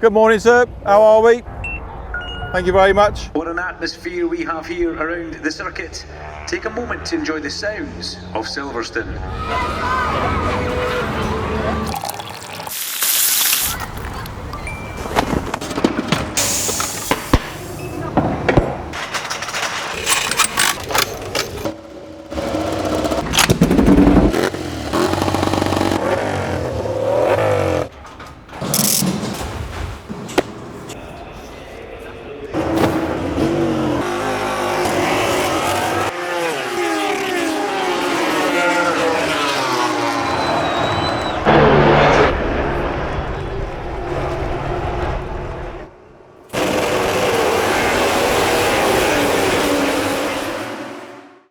Good morning, sir. How are we? Thank you very much. What an atmosphere we have here around the circuit. Take a moment to enjoy the sounds of Silverstone.